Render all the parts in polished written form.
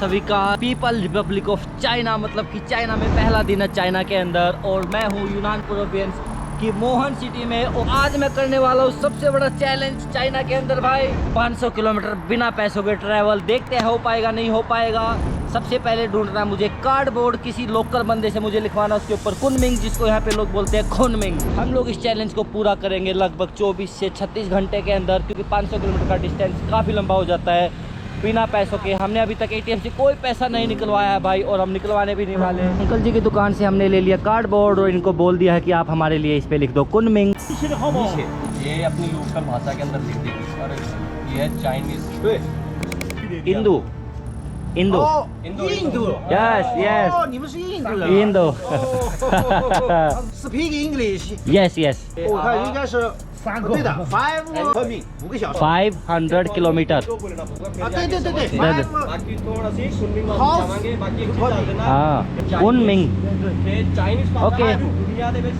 सभी का people Republic of China, मतलब कि चाइना में पहला दिन है चाइना के अंदर। और मैं हूँ यूनान प्रोविंस की मोहन सिटी में, और आज मैं करने वाला हूँ सबसे बड़ा चैलेंज चाइना के अंदर भाई, 500 किलोमीटर बिना पैसों के ट्रैवल। देखते हैं हो पाएगा नहीं हो पाएगा। सबसे पहले ढूंढना मुझे कार्डबोर्ड, किसी लोकल बंदे से मुझे लिखवाना उसके ऊपर कुनमिंग, जिसको यहाँ पे लोग बोलते हैं खुनमिंग। हम लोग इस चैलेंज को पूरा करेंगे लगभग 24 से 36 घंटे के अंदर, क्योंकि 500 किलोमीटर का डिस्टेंस काफ़ी लंबा हो जाता है बिना पैसों के। हमने अभी तक एटीएम से कोई पैसा नहीं निकलवाया है भाई, और हम निकलवाने भी नहीं वाले। अंकल जी की दुकान से हमने ले लिया कार्डबोर्ड और इनको बोल दिया है कि आप हमारे लिए इस पे लिख दो कुनमिंग। ये अपनी लोकल भाषा के अंदर लिख देगी और ये है चाइनीज इंदू इंदू इंदो यस यस 哦，你们是印度人啊。 इंदू Speak English。 yes yes 我看应该是对的，5个小时。 500 kilometre 啊，对对对对。 बाकी थोड़ा सी सुनने में जावांगे, बाकी एक चीज डाल देना हाँ कुनमिंग ये चाइनीज भाषा ओके। दुनिया दे विच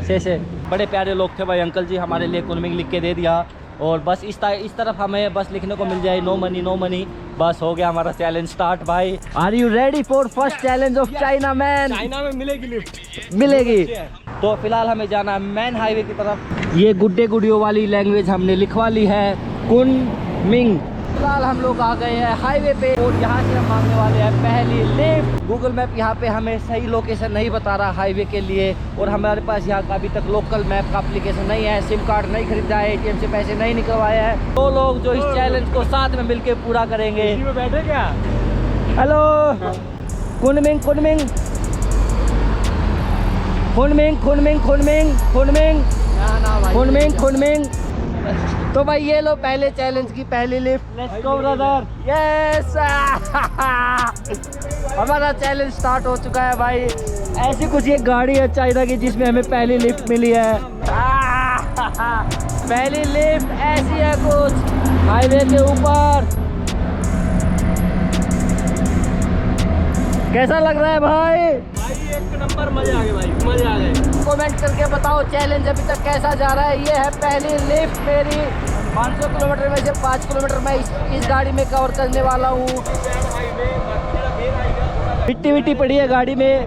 शेषे बड़े प्यारे लोग थे भाई। अंकल जी हमारे लिए कुनमिंग लिख के दे दिया, और बस इस तरफ हमें बस लिखने को मिल जाए नो मनी। बस हो गया हमारा चैलेंज स्टार्ट भाई। Are you ready for first challenge of China man? China में मिलेगी लिफ्ट मिलेगी। तो फिलहाल हमें जाना है मैन हाईवे की तरफ। ये गुड्डे गुडियों वाली लैंग्वेज हमने लिखवा ली है कुनमिंग। फिलहाल हम लोग आ गए हैं हाईवे पे, और यहाँ से हम मांगने वाले हैं पहली लिफ्ट। गूगल मैप यहाँ पे हमें सही लोकेशन नहीं बता रहा हाईवे के लिए, और हमारे पास यहाँ का अभी तक लोकल मैप का एप्लीकेशन नहीं है, सिम कार्ड नहीं खरीदा है, एटीएम से पैसे नहीं निकलवाए हैं। दो लोग जो इस चैलेंज को साथ में मिलकर पूरा करेंगे। बैठे क्या? Hello Kunming Kunming खुनमिंग खुनमिंग खुनमिंग खुनमिंग खुनमिंग खुनमिंग। तो भाई ये लो पहले चैलेंज की पहली lift. Let's go brother. Yes हमारा चैलेंज स्टार्ट हो चुका है भाई। ऐसी कुछ ये गाड़ी है चाइना की जिसमें हमें पहली लिफ्ट मिली है। पहली लिफ्ट ऐसी है कुछ हाईवे के ऊपर। कैसा लग रहा है भाई? भाई एक नंबर, मजा आ गया भाई, मजा आ गया। कमेंट करके बताओ चैलेंज अभी तक कैसा जा रहा है। ये है पहली लिफ्ट मेरी। 500 किलोमीटर में से 5 किलोमीटर मैं इस गाड़ी में कवर करने वाला हूँ। मिट्टी विट्टी पड़ी है गाड़ी में,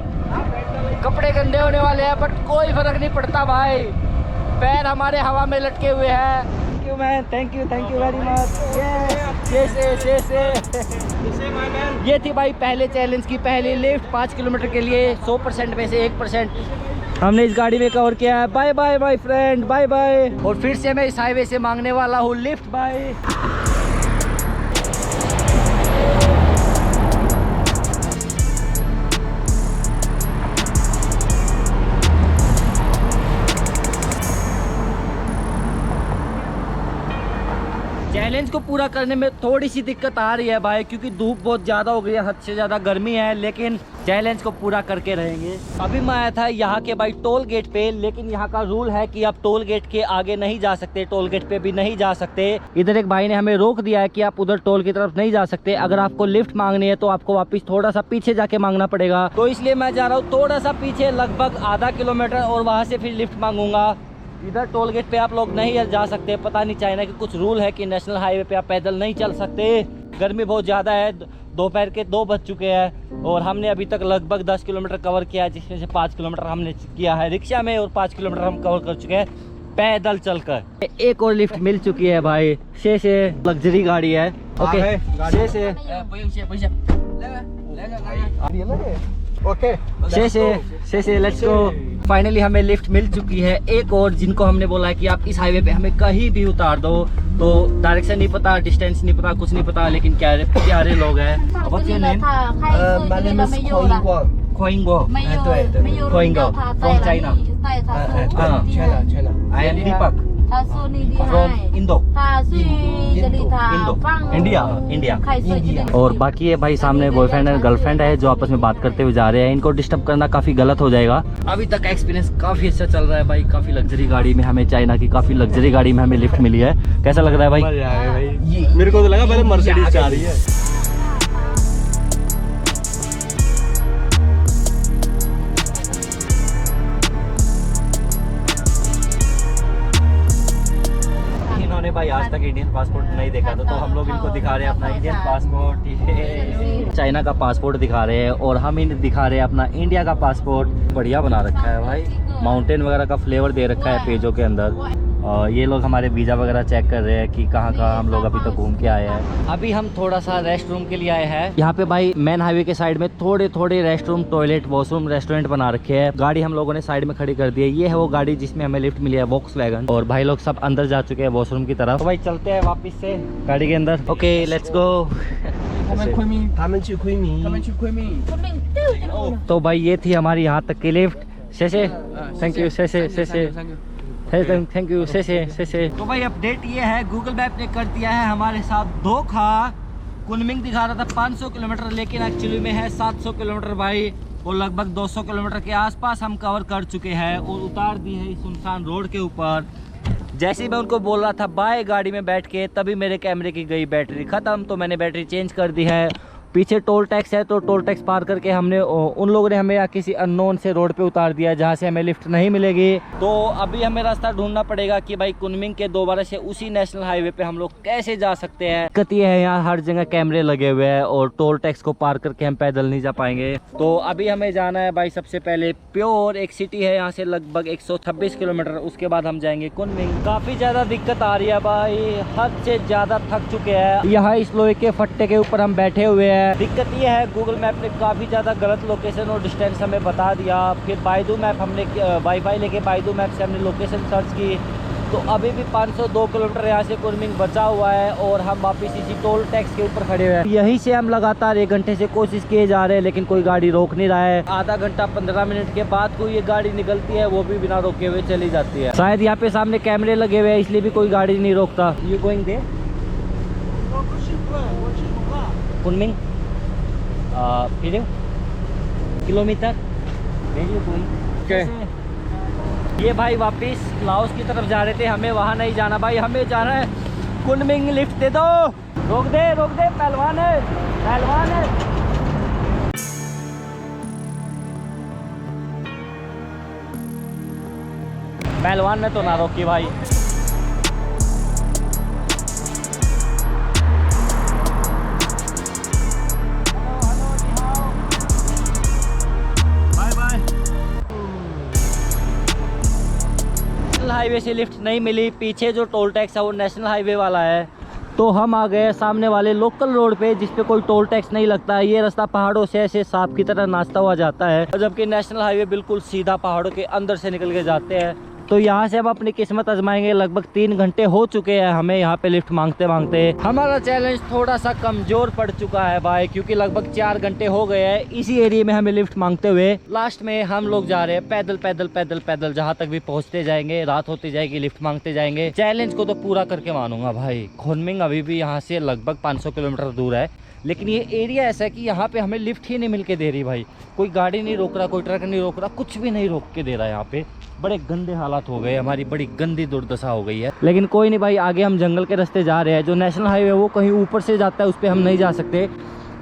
कपड़े गंदे होने वाले हैं, बट कोई फर्क नहीं पड़ता भाई। पैर हमारे हवा में लटके हुए हैं। Thank you man, thank you very much. ये थी भाई पहले चैलेंज की पहली लिफ्ट। 5 किलोमीटर के लिए 100% में से 1% हमने इस गाड़ी में कवर किया है। Bye bye my friend, bye bye. और फिर से मैं इस हाईवे से मांगने वाला हूँ लिफ्ट। बाय। चैलेंज को पूरा करने में थोड़ी सी दिक्कत आ रही है भाई, क्योंकि धूप बहुत ज़्यादा हो गई है, हद से ज़्यादा गर्मी है, लेकिन चैलेंज को पूरा करके रहेंगे। अभी मैं आया था यहाँ के भाई टोल गेट पे, लेकिन यहाँ का रूल है कि आप टोल गेट के आगे नहीं जा सकते, टोल गेट पे भी नहीं जा सकते। इधर एक भाई ने हमें रोक दिया है कि आप उधर टोल की तरफ नहीं जा सकते। अगर आपको लिफ्ट मांगनी है तो आपको वापस थोड़ा सा पीछे जाके मांगना पड़ेगा। तो इसलिए मैं जा रहा हूँ थोड़ा सा पीछे, लगभग आधा किलोमीटर, और वहाँ से फिर लिफ्ट मांगूंगा। इधर टोल गेट पे आप लोग नहीं जा सकते। पता नहीं चाइना के कुछ रूल है कि नेशनल हाईवे पे आप पैदल नहीं चल सकते। गर्मी बहुत ज़्यादा है, दोपहर के 2 बज चुके हैं, और हमने अभी तक लगभग 10 किलोमीटर कवर किया है, जिसमें से 5 किलोमीटर हमने किया है रिक्शा में, और 5 किलोमीटर हम कवर कर चुके हैं पैदल चलकर। एक और लिफ्ट मिल चुकी है भाई। से लग्जरी गाड़ी है। ओके से ओके लेट्स गो। फाइनली हमें लिफ्ट मिल चुकी है एक और, जिनको हमने बोला है कि आप इस हाईवे पे हमें कहीं भी उतार दो। तो डायरेक्शन नहीं पता, डिस्टेंस नहीं पता, कुछ नहीं पता, लेकिन प्यारे लोग हैं। What's your name? My name is Khoingo. 没有 对 没有 Khoingo 人叫他 from 带 China. 你带他出 China I am Deepak 他说你厉 from 害， Indo. 他去这里他 Indo. 放 India. 开车去的。 और बाकी ये भाई सामने बॉयफ्रेंड एंड गर्लफ्रेंड है जो आपस में बात करते हुए जा रहे हैं। इनको डिस्टर्ब करना काफ़ी गलत हो जाएगा। अभी तक एक्सपीरियंस काफ़ी अच्छा चल रहा है भाई। काफ़ी लग्जरी गाड़ी में हमें, चाइना की काफ़ी लग्जरी गाड़ी में हमें लिफ्ट मिली है। कैसा लग रहा है भाई? मजा आ गया भाई। मेरे को तो लगा पहले मर्सिडीज आ रही है। भाई आज तक इंडियन पासपोर्ट नहीं देखा था, तो हम लोग इनको दिखा रहे हैं अपना इंडियन पासपोर्ट। ठीक है, चाइना का पासपोर्ट दिखा रहे हैं और हम इन्हें दिखा रहे हैं अपना इंडिया का पासपोर्ट। बढ़िया बना रखा है भाई, माउंटेन वगैरह का फ्लेवर दे रखा है पेजों के अंदर। और ये लोग हमारे वीज़ा वगैरह चेक कर रहे हैं कि कहाँ कहाँ हम लोग अभी तक घूम के आए हैं। अभी हम थोड़ा सा रेस्ट रूम के लिए आए हैं। यहाँ पे भाई मेन हाईवे के साइड में थोड़े थोड़े rest room, toilet, washroom, restaurant बना रखे हैं। गाड़ी हम लोगों ने साइड में खड़ी कर दी है। ये है वो गाड़ी जिसमें हमें लिफ्ट मिली है, वॉक्सवैगन। और भाई लोग सब अंदर जा चुके हैं वॉशरूम की तरफ। तो भाई चलते हैं वापस से गाड़ी के अंदर। Okay let's go. तो भाई ये थी हमारी यहाँ तक की लिफ्ट। शेषे थैंक यू, शेषे थैंक यू, शेषे। तो भाई अपडेट ये है, गूगल मैप ने कर दिया है हमारे साथ धोखा। कुनमिंग दिखा रहा था 500 किलोमीटर, लेकिन एक्चुअली में है 700 किलोमीटर भाई। और लगभग 200 किलोमीटर के आसपास हम कवर कर चुके हैं और उतार दी है इस सुनसान रोड के ऊपर। जैसे ही मैं उनको बोल रहा था बाय गाड़ी में बैठ के, तभी मेरे कैमरे की गई बैटरी ख़त्म। तो मैंने बैटरी चेंज कर दी है। पीछे टोल टैक्स है, तो टोल टैक्स पार करके हमने उन लोगों ने हमें किसी अननोन से रोड पे उतार दिया जहाँ से हमें लिफ्ट नहीं मिलेगी। तो अभी हमें रास्ता ढूंढना पड़ेगा कि भाई कुनमिंग के दोबारा से उसी नेशनल हाईवे पे हम लोग कैसे जा सकते हैं। दिक्कत ये है यहाँ हर जगह कैमरे लगे हुए हैं और टोल टैक्स को पार करके हम पैदल नहीं जा पाएंगे। तो अभी हमें जाना है भाई सबसे पहले प्योर, एक सिटी है यहाँ से लगभग 126 किलोमीटर। उसके बाद हम जाएंगे कुनमिंग। काफ़ी ज़्यादा दिक्कत आ रही है भाई, हद से ज़्यादा थक चुके हैं। यहाँ इस लोहे के फट्टे के ऊपर हम बैठे हुए हैं। दिक्कत ये है गूगल मैप ने काफ़ी ज़्यादा गलत लोकेशन और डिस्टेंस हमें बता दिया। फिर बायदू मैप हमने वाईफाई लेके बायदू मैप से हमने लोकेशन सर्च की, तो अभी भी 502 किलोमीटर यहाँ से कुनमिंग बचा हुआ है और हम वापस इसी टोल टैक्स के ऊपर खड़े हुए हैं। यहीं से हम लगातार 1 घंटे से कोशिश किए जा रहे हैं, लेकिन कोई गाड़ी रोक नहीं रहा है। आधा घंटा 15 मिनट के बाद कोई ये गाड़ी निकलती है, वो भी बिना रोके हुए चली जाती है। शायद यहाँ पे सामने कैमरे लगे हुए हैं, इसलिए भी कोई गाड़ी नहीं रोकता। You going there Kunming kilometer. ये भाई वापिस लाओस की तरफ जा रहे थे, हमें वहाँ नहीं जाना भाई, हमें जाना है कुनमिंग। लिफ्ट दे दो। रोक दे पहलवान है, पहलवान है। पहलवान ने तो ना रोकी भाई। हाईवे से लिफ्ट नहीं मिली, पीछे जो टोल टैक्स है वो नेशनल हाईवे वाला है। तो हम आ गए सामने वाले लोकल रोड पे जिस पे कोई टोल टैक्स नहीं लगता है। ये रास्ता पहाड़ों से ऐसे सांप की तरह नाचता हुआ जाता है, जबकि नेशनल हाईवे बिल्कुल सीधा पहाड़ों के अंदर से निकल के जाते हैं। तो यहाँ से हम अपनी किस्मत आजमाएंगे। लगभग 3 घंटे हो चुके हैं हमें यहाँ पे लिफ्ट मांगते मांगते। हमारा चैलेंज थोड़ा सा कमजोर पड़ चुका है भाई, क्योंकि लगभग 4 घंटे हो गए हैं इसी एरिया में हमें लिफ्ट मांगते हुए। लास्ट में हम लोग जा रहे हैं पैदल पैदल पैदल पैदल, जहाँ तक भी पहुँचते जाएंगे। रात होती जाएगी, लिफ्ट मांगते जाएंगे। चैलेंज को तो पूरा करके मानूंगा भाई। कुनमिंग अभी भी यहाँ से लगभग 500 किलोमीटर दूर है, लेकिन ये एरिया ऐसा है कि यहाँ पे हमें लिफ्ट ही नहीं मिल के दे रही भाई। कोई गाड़ी नहीं रोक रहा, कोई ट्रक नहीं रोक रहा, कुछ भी नहीं रोक के दे रहा है। यहाँ पे बड़े गंदे हालात हो गए, हमारी बड़ी गंदी दुर्दशा हो गई है। लेकिन कोई नहीं भाई, आगे हम जंगल के रास्ते जा रहे हैं। जो नेशनल हाईवे वो कहीं ऊपर से जाता है, उस पर हम नहीं जा सकते।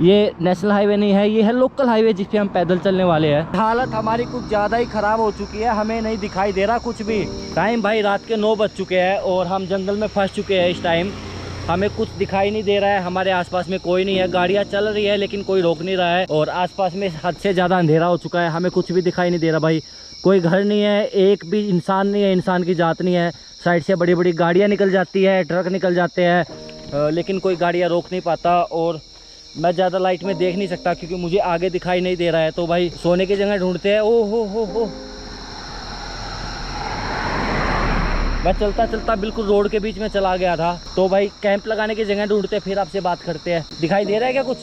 ये नेशनल हाईवे नहीं है, ये है लोकल हाईवे जिस पे हम पैदल चलने वाले हैं। हालत हमारी कुछ ज़्यादा ही ख़राब हो चुकी है, हमें नहीं दिखाई दे रहा कुछ भी। टाइम भाई रात के 9 बज चुके हैं और हम जंगल में फंस चुके हैं। इस टाइम हमें कुछ दिखाई नहीं दे रहा है, हमारे आसपास में कोई नहीं है। गाड़ियाँ चल रही है लेकिन कोई रोक नहीं रहा है और आसपास में हद से ज़्यादा अंधेरा हो चुका है। हमें कुछ भी दिखाई नहीं दे रहा भाई। कोई घर नहीं है, एक भी इंसान नहीं है, इंसान की जात नहीं है। साइड से बड़ी बड़ी गाड़ियाँ निकल जाती है, ट्रक निकल जाते हैं, लेकिन कोई गाड़ियाँ रोक नहीं पाता। और मैं ज़्यादा लाइट में देख नहीं सकता क्योंकि मुझे आगे दिखाई नहीं दे रहा है। तो भाई सोने की जगह ढूंढते हैं। ओ हो मैं चलता चलता बिल्कुल रोड के बीच में चला गया था। तो भाई कैंप लगाने की जगह ढूंढते, फिर आपसे बात करते हैं। दिखाई दे रहा है क्या कुछ?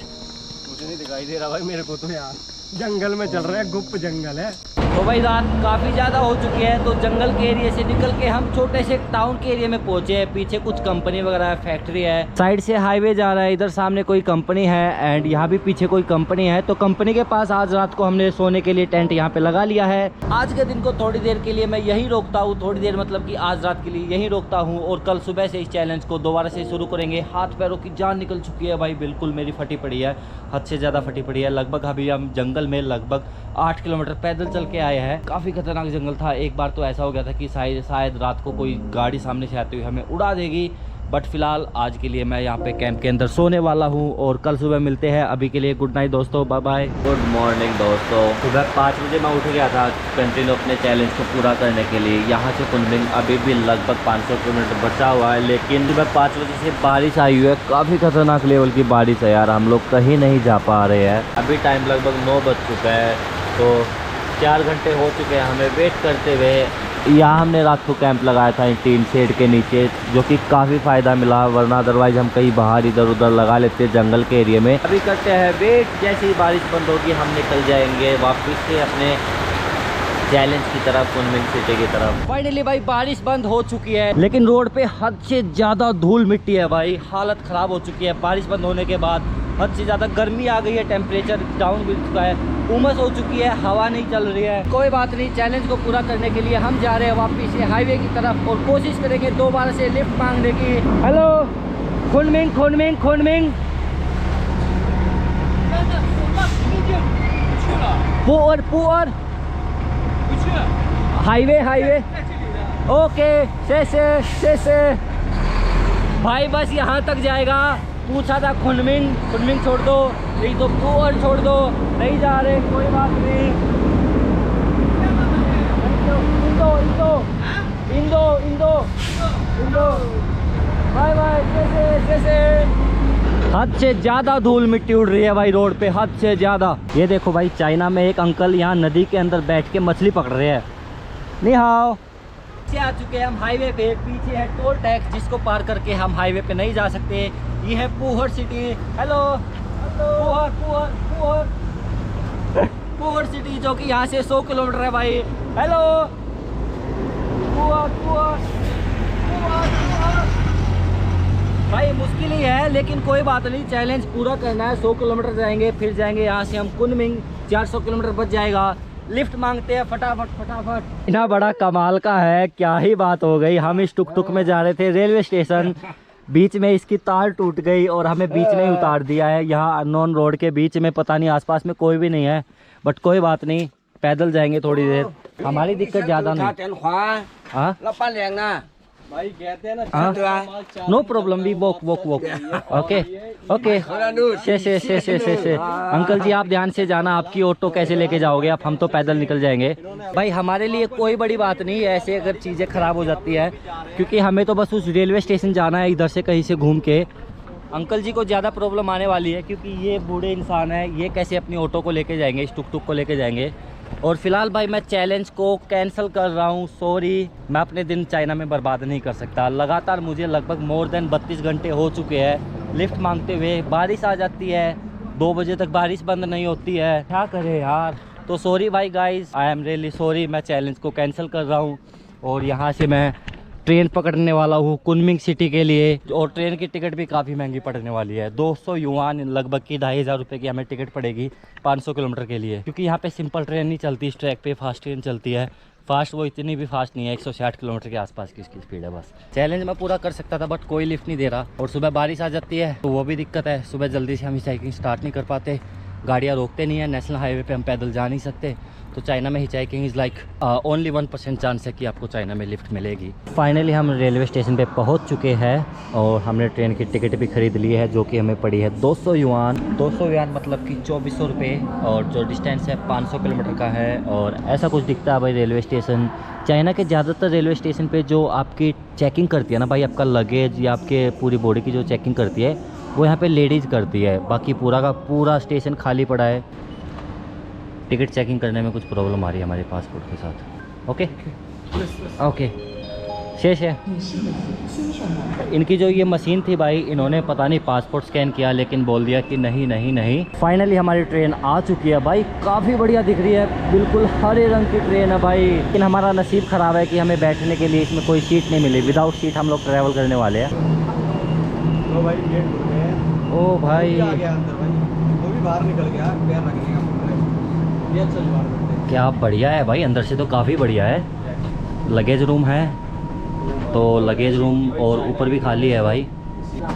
मुझे नहीं दिखाई दे रहा भाई, मेरे को तो यार जंगल में चल रहा है, गुप्त जंगल है। तो भाई रात काफ़ी ज़्यादा हो चुकी है, तो जंगल के एरिया से निकल के हम छोटे से टाउन के एरिया में पहुंचे हैं। पीछे कुछ कंपनी वगैरह है, फैक्ट्री है, साइड से हाईवे जा रहा है, इधर सामने कोई कंपनी है एंड यहाँ भी पीछे कोई कंपनी है। तो कंपनी के पास आज रात को हमने सोने के लिए टेंट यहाँ पे लगा लिया है। आज के दिन को थोड़ी देर के लिए मैं यहीं रोकता हूँ, थोड़ी देर मतलब कि आज रात के लिए यहीं रोकता हूँ और कल सुबह से इस चैलेंज को दोबारा से शुरू करेंगे। हाथ पैरों की जान निकल चुकी है भाई, बिल्कुल मेरी फटी पड़ी है, हद से ज़्यादा फटी पड़ी है। लगभग अभी हम जंगल में लगभग 8 किलोमीटर पैदल चल के आए हैं। काफ़ी खतरनाक जंगल था। एक बार तो ऐसा हो गया था कि शायद रात को कोई गाड़ी सामने से आती हुई हमें उड़ा देगी, बट फिलहाल आज के लिए मैं यहाँ पे कैंप के अंदर सोने वाला हूँ और कल सुबह मिलते हैं। अभी के लिए गुड नाइट दोस्तों, बाय बाय। गुड मॉर्निंग दोस्तों, सुबह 5 बजे मैं उठ गया था कंटिन्यू अपने चैलेंज को पूरा करने के लिए। यहाँ से कुनमिंग अभी भी लगभग 500 किलोमीटर बचा हुआ है, लेकिन सुबह 5 बजे से बारिश आई हुई है, काफ़ी खतरनाक लेवल की बारिश है यार। हम लोग कहीं नहीं जा पा रहे हैं। अभी टाइम लगभग 9 बज चुका है, तो 4 घंटे हो चुके हैं हमें वेट करते हुए। यहाँ हमने रात को कैंप लगाया था टीन शेड के नीचे, जो कि काफ़ी फ़ायदा मिला, वरना अदरवाइज़ हम कहीं बाहर इधर उधर लगा लेते जंगल के एरिया में। अभी करते हैं वेट, जैसे ही बारिश बंद होगी हम निकल जाएंगे वापस से अपने चैलेंज की तरफ, कुनमिंग सिटी की तरफ। फाइनली भाई बारिश बंद हो चुकी है, लेकिन रोड पे हद से ज़्यादा धूल मिट्टी है भाई, हालत ख़राब हो चुकी है। बारिश बंद होने के बाद हद से ज़्यादा गर्मी आ गई है, टेम्परेचर डाउन हो चुका है, उमस हो चुकी है, हवा नहीं चल रही है। कोई बात नहीं, चैलेंज को पूरा करने के लिए हम जा रहे हैं वापस से हाईवे की तरफ और कोशिश करेंगे दोबारा से लिफ्ट मांगने की। Hello Kunming, Kunming, Kunming, poor poor highway highway, okay से भाई बस यहाँ तक जाएगा। पूछा था कुनमिंग, कुनमिंग छोड़ दो, नहीं तो पुअर छोड़ दो, नहीं जा रहे, कोई बात नहीं। इंदो इंदो इंदो इंदो इंदो, बाय बाय, कैसे हद से ज़्यादा धूल मिट्टी उड़ रही है भाई रोड पे, हद से ज़्यादा। ये देखो भाई, चाइना में एक अंकल यहाँ नदी के अंदर बैठ के मछली पकड़ रहे हैं। नहीं हाओ से आ चुके हैं हम हाईवे पे, पीछे है टोल टैक्स जिसको पार करके हम हाईवे पे नहीं जा सकते। ये है poor city. Hello poor poor poor poor city, जो कि यहाँ से 100 किलोमीटर है भाई। हेलो पुअर पुअर पुअर, भाई मुश्किल ही है, लेकिन कोई बात नहीं, चैलेंज पूरा करना है। 100 किलोमीटर जाएंगे, फिर जाएंगे यहाँ से हम कुनमिंग, 400 किलोमीटर बच जाएगा। लिफ्ट मांगते हैं फटाफट फटाफट। इतना बड़ा कमाल का है, क्या ही बात हो गई। हम इस टुक टुक में जा रहे थे रेलवे स्टेशन, बीच में इसकी तार टूट गई और हमें बीच में ही उतार दिया है, यहाँ अननोन रोड के बीच में। पता नहीं आसपास में कोई भी नहीं है, बट कोई बात नहीं, पैदल जाएंगे थोड़ी देर। हमारी दिक्कत ज़्यादा नहीं। हाँ भाई कहते हैं ना, no problem, we walk walk walk. Okay okay, से अंकल जी आप ध्यान से जाना, आपकी ऑटो कैसे लेके जाओगे आप, हम तो पैदल निकल जाएंगे। भाई हमारे लिए कोई बड़ी बात नहीं है ऐसे अगर चीज़ें ख़राब हो जाती है, क्योंकि हमें तो बस उस रेलवे स्टेशन जाना है इधर से कहीं से घूम के। अंकल जी को ज़्यादा प्रॉब्लम आने वाली है, क्योंकि ये बूढ़े इंसान है, ये कैसे अपनी ऑटो को लेके जाएंगे, इस टुक टुक को लेके जाएंगे। और फिलहाल भाई मैं चैलेंज को कैंसिल कर रहा हूँ, सॉरी। मैं अपने दिन चाइना में बर्बाद नहीं कर सकता। लगातार मुझे लगभग मोर देन 32 घंटे हो चुके हैं लिफ्ट मांगते हुए। बारिश आ जाती है, 2 बजे तक बारिश बंद नहीं होती है, क्या करें यार। तो सॉरी भाई guys, I am really sorry. मैं चैलेंज को कैंसिल कर रहा हूँ और यहाँ से मैं ट्रेन पकड़ने वाला हूँ कुनमिंग सिटी के लिए। और ट्रेन की टिकट भी काफ़ी महंगी पड़ने वाली है, 200 युआन लगभग की 2500 रुपये की हमें टिकट पड़ेगी 500 किलोमीटर के लिए। क्योंकि यहाँ पे सिंपल ट्रेन नहीं चलती, इस ट्रैक पे फास्ट ट्रेन चलती है। फास्ट वो इतनी भी फास्ट नहीं है, 160 किलोमीटर के आसपास की इसकी स्पीड है बस। चैलेंज मैं पूरा कर सकता था, बट कोई लिफ्ट नहीं दे रहा। और सुबह बारिश आ जाती है तो वो भी दिक्कत है, सुबह जल्दी से हम हिचाइकिंग स्टार्ट नहीं कर पाते, गाड़ियाँ रोकते नहीं है। नेशनल हाईवे पे हम पैदल जा नहीं सकते, तो चाइना में hitchhiking is like only 1% chance है कि आपको चाइना में लिफ्ट मिलेगी। फाइनली हम रेलवे स्टेशन पे पहुंच चुके हैं और हमने ट्रेन की टिकट भी खरीद ली है, जो कि हमें पड़ी है 200 युआन। 200 युआन मतलब कि 2400 रुपये, और जो डिस्टेंस है 500 किलोमीटर का है। और ऐसा कुछ दिखता है भाई रेलवे स्टेशन। चाइना के ज़्यादातर रेलवे स्टेशन पे जो आपकी चेकिंग करती है ना भाई, आपका लगेज या आपके पूरी बॉडी की जो चेकिंग करती है, वो यहाँ पे लेडीज़ करती है। बाकी पूरा का पूरा स्टेशन खाली पड़ा है। टिकट चेकिंग करने में कुछ प्रॉब्लम आ रही है हमारे पासपोर्ट के साथ। ओके ओके, शेष है। इनकी जो ये मशीन थी भाई, इन्होंने पता नहीं पासपोर्ट स्कैन किया, लेकिन बोल दिया कि नहीं नहीं नहीं। फाइनली हमारी ट्रेन आ चुकी है भाई, काफ़ी बढ़िया दिख रही है, बिल्कुल हरे रंग की ट्रेन है भाई। लेकिन हमारा नसीब ख़राब है कि हमें बैठने के लिए इसमें कोई सीट नहीं मिली। विदाउट सीट हम लोग ट्रैवल करने वाले हैं। तो भाई गेट खुल गए हैं। ओ भाई आ गया अंदर भाई, वो भी बाहर निकल गया, पैर रखने का ये अच्छा बाहर करते हैं। क्या बढ़िया है भाई, अंदर से तो काफ़ी बढ़िया है। लगेज रूम है, तो लगेज रूम और ऊपर भी खाली है भाई।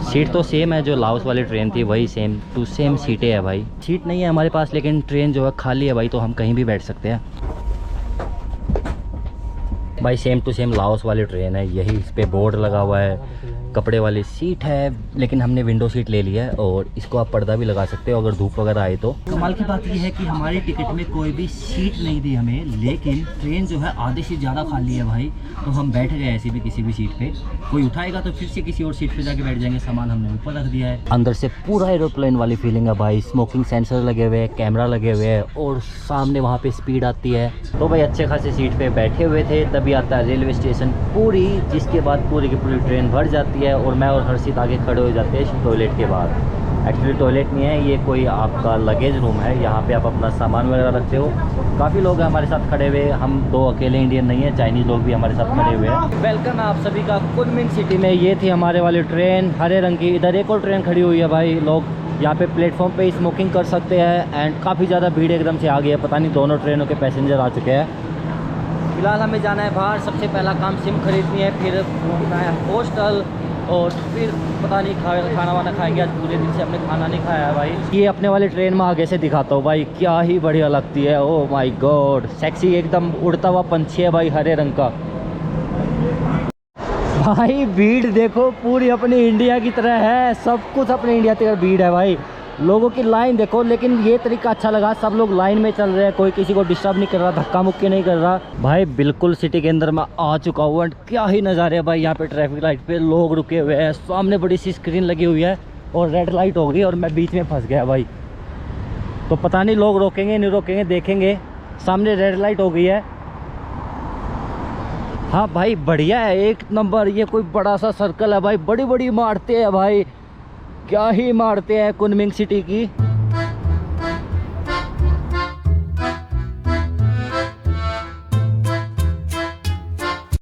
सीट तो सेम है, जो लाओस वाली ट्रेन थी वही सेम टू सेम सीटें है भाई। सीट नहीं है हमारे पास, लेकिन ट्रेन जो है खाली है भाई, तो हम कहीं भी बैठ सकते हैं भाई। सेम टू सेम लाओस वाली ट्रेन है, यही इस पर बोर्ड लगा हुआ है कपड़े वाली सीट है, लेकिन हमने विंडो सीट ले लिया है और इसको आप पर्दा भी लगा सकते हो अगर धूप वगैरह आए तो। कमाल की बात यह है कि हमारी टिकट में कोई भी सीट नहीं दी हमें, लेकिन ट्रेन जो है आधे से ज़्यादा खाली है भाई। तो हम बैठ गए ऐसे भी किसी भी सीट पे, कोई उठाएगा तो फिर से किसी और सीट पे जाके बैठ जाएंगे। सामान हमने ऊपर रख दिया है। अंदर से पूरा एरोप्लेन वाली फीलिंग है भाई। स्मोकिंग सेंसर लगे हुए हैं, कैमरा लगे हुए हैं और सामने वहाँ पे स्पीड आती है। तो भाई अच्छे खासे सीट पे बैठे हुए थे। तभी आता है रेलवे स्टेशन पूरी, जिसके बाद पूरी की पूरी ट्रेन भर जाती है और मैं और हर्षित आगे खड़े हो जाते हैं टॉयलेट के बाद। एक्चुअली टॉयलेट नहीं है, ये कोई आपका लगेज रूम है। यहाँ पे आप अपना सामान वगैरह रखते हो। काफ़ी लोग हैं हमारे साथ खड़े हुए। हम 2 अकेले इंडियन नहीं है, चाइनीज़ लोग भी हमारे साथ खड़े हुए हैं। वेलकम है आप सभी का कुनमिंग सिटी में। ये थी हमारे वाली ट्रेन हरे रंग की। इधर एक और ट्रेन खड़ी हुई है भाई। लोग यहाँ पे प्लेटफॉर्म पे स्मोकिंग कर सकते हैं एंड काफ़ी ज़्यादा भीड़ एकदम से आ गई है। पता नहीं दोनों ट्रेनों के पैसेंजर आ चुके हैं। फिलहाल हमें जाना है बाहर। सबसे पहला काम सिम खरीदनी है, फिर घूमना है हॉस्टल और फिर पता नहीं खाना वाना खाएंगे। आज पूरे दिन से हमने खाना नहीं खाया है भाई। ये अपने वाली ट्रेन में आगे से दिखाता हूँ भाई, क्या ही बढ़िया लगती है। ओह माय गॉड, सेक्सी एकदम उड़ता हुआ पंछी है भाई हरे रंग का। भाई भीड़ देखो पूरी अपनी इंडिया की तरह है, सब कुछ अपने इंडिया की तरह भीड़ है भाई। लोगों की लाइन देखो, लेकिन ये तरीका अच्छा लगा, सब लोग लाइन में चल रहे हैं, कोई किसी को डिस्टर्ब नहीं कर रहा, धक्का मुक्की नहीं कर रहा भाई। बिल्कुल सिटी के अंदर मैं आ चुका हूँ एंड क्या ही नज़ारे है भाई। यहाँ पे ट्रैफिक लाइट पे लोग रुके हुए हैं, सामने बड़ी सी स्क्रीन लगी हुई है और रेड लाइट हो गई और मैं बीच में फंस गया भाई। तो पता नहीं लोग रोकेंगे नहीं रोकेंगे, देखेंगे। सामने रेड लाइट हो गई है। हाँ भाई बढ़िया है, एक नंबर। ये कोई बड़ा सा सर्कल है भाई, बड़ी बड़ी इमारतें हैं भाई, क्या ही इमारतें हैं कुनमिंग सिटी की।